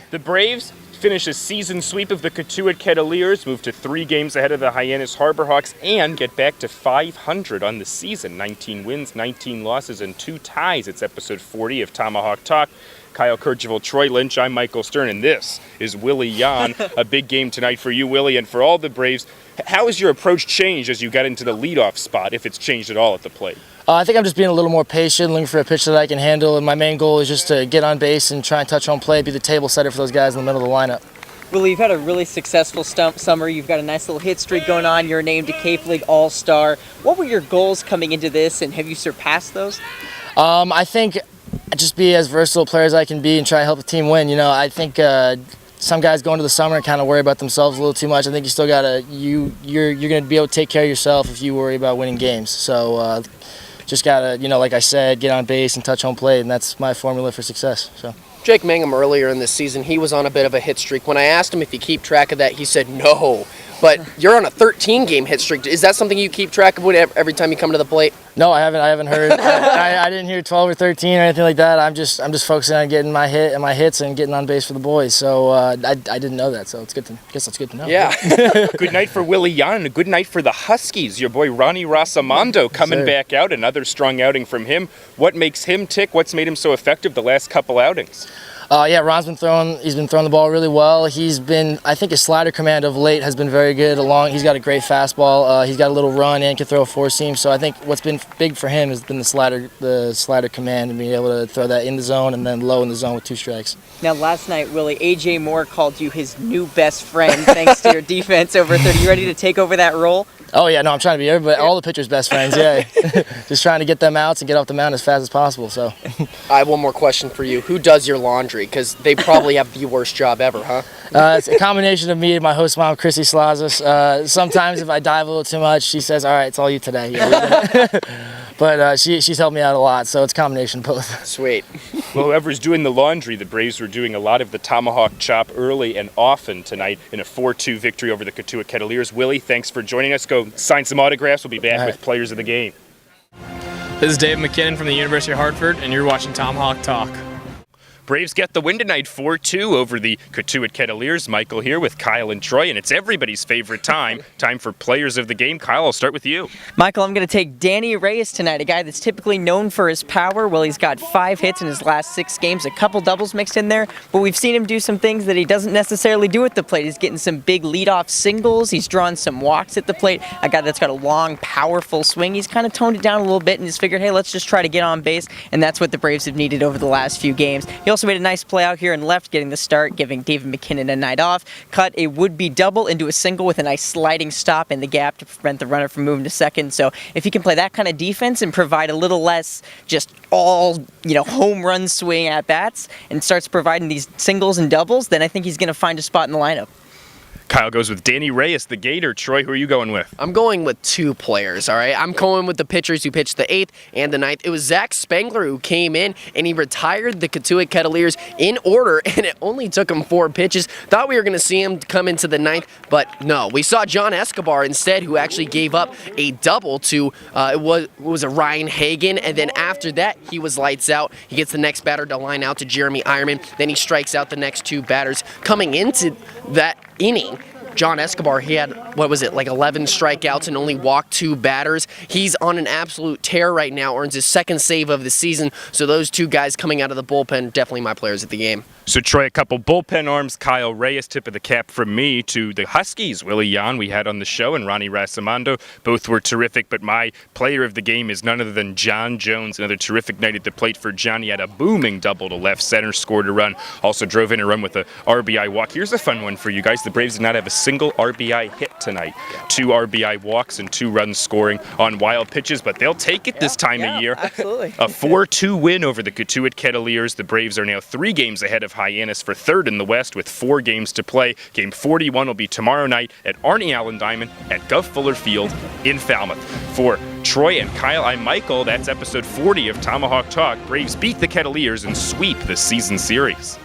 The Braves finish a season sweep of the Cotuit Kettleers, move to 3 games ahead of the Hyannis Harborhawks, and get back to 500 on the season. 19 wins, 19 losses, and 2 ties. It's episode 40 of Tomahawk Talk. Kyle Kercheval, Troy Lynch, I'm Michael Stern, and this is Willy Yahn. A big game tonight for you, Willy, and for all the Braves. How has your approach changed as you got into the leadoff spot, if it's changed at all at the plate? I think I'm just being a little more patient, looking for a pitch that I can handle, and my main goal is just to get on base and try and touch home plate, be the table setter for those guys in the middle of the lineup. Willy, you've had a really successful summer. You've got a nice little hit streak going on. You're named a Cape League All-Star. What were your goals coming into this, and have you surpassed those? I think just be as versatile a player as I can be and try to help the team win. You know, I think some guys go into the summer and kind of worry about themselves a little too much. I think you still gotta you're going to be able to take care of yourself if you worry about winning games. So just gotta, you know, like I said, get on base and touch home plate, and that's my formula for success. So. Jake Mangum earlier in this season, he was on a bit of a hit streak. When I asked him if he keep track of that, he said no. But you're on a 13-game hit streak. Is that something you keep track of every time you come to the plate? No, I haven't heard. I didn't hear 12 or 13 or anything like that. I'm just focusing on getting my hits and getting on base for the boys. So I didn't know that. So it's good to. I guess that's good to know. Yeah. Good night for Willy Yahn and a good night for the Huskies. Your boy Ronnie Rossamondo coming back out. Another strong outing from him. What makes him tick? What's made him so effective the last couple outings? Yeah, Ron's been throwing the ball really well. I think his slider command of late has been very good. He's got a great fastball. He's got a little run and can throw a 4-seam. So I think what's been big for him has been the slider command and being able to throw that in the zone and then low in the zone with 2 strikes. Now, last night, Willy, A.J. Moore called you his new best friend thanks to your defense over 30. You ready to take over that role? Oh, yeah, no, I'm trying to be all the pitchers' best friends, yeah. Just trying to get them outs and get off the mound as fast as possible. So. I have one more question for you. Who does your laundry? Because they probably have the worst job ever, huh? It's a combination of me and my host mom, Chrissy Slazas. Sometimes if I dive a little too much, she says, all right, it's all you today. Yeah, but she's helped me out a lot, so it's a combination of both. Sweet. Well, whoever's doing the laundry, the Braves were doing a lot of the Tomahawk chop early and often tonight in a 4-2 victory over the Cotuit Kettleers. Willy, thanks for joining us. Go sign some autographs. We'll be back with players of the game. This is Dave McKinnon from the University of Hartford, and you're watching Tomahawk Talk. Braves get the win tonight, 4-2 over the Cotuit Kettleers. Michael here with Kyle and Troy, and it's everybody's favorite time for players of the game. Kyle, I'll start with you. Michael, I'm going to take Danny Reyes tonight, a guy that's typically known for his power. Well, he's got 5 hits in his last 6 games, a couple doubles mixed in there, but we've seen him do some things that he doesn't necessarily do at the plate. He's getting some big leadoff singles. He's drawing some walks at the plate. A guy that's got a long, powerful swing. He's kind of toned it down a little bit and just figured, hey, let's just try to get on base, and that's what the Braves have needed over the last few games. He also made a nice play out here in left, getting the start, giving David McKinnon a night off. Cut a would-be double into a single with a nice sliding stop in the gap to prevent the runner from moving to second. So if he can play that kind of defense and provide a little less just all, home run swing at bats and starts providing these singles and doubles, then I think he's going to find a spot in the lineup. Kyle goes with Danny Reyes, the Gator. Troy, who are you going with? I'm going with 2 players, all right? I'm going with the pitchers who pitched the 8th and the 9th. It was Zach Spangler who came in, and he retired the Cotuit Kettleers in order, and it only took him 4 pitches. Thought we were going to see him come into the 9th, but no. We saw John Escobar instead, who actually gave up a double to, it was a Ryan Hagan, and then after that, he was lights out. He gets the next batter to line out to Jeremy Ironman. Then he strikes out the next 2 batters. Coming into that inning, John Escobar, he had, 11 strikeouts and only walked 2 batters. He's on an absolute tear right now, earns his 2nd save of the season. So those 2 guys coming out of the bullpen, definitely my players at the game. So, Troy, a couple bullpen arms. Kyle Reyes, tip of the cap from me to the Huskies. Willy Yahn, we had on the show, and Ronnie Rossamondo. Both were terrific, but my player of the game is none other than John Jones. Another terrific night at the plate for John. He had a booming double to left center, scored a run, also drove in a run with a RBI walk. Here's a fun one for you guys. The Braves did not have a single RBI hit tonight. 2 RBI walks and 2 runs scoring on wild pitches, but they'll take it this time of year. Absolutely. A 4-2 win over the Cotuit Kettleers. The Braves are now 3 games ahead of Hyannis for 3rd in the West with 4 games to play. Game 41 will be tomorrow night at Arnie Allen Diamond at Gov Fuller Field in Falmouth. For Troy and Kyle, I'm Michael. That's episode 40 of Tomahawk Talk. Braves beat the Kettleers and sweep the season series.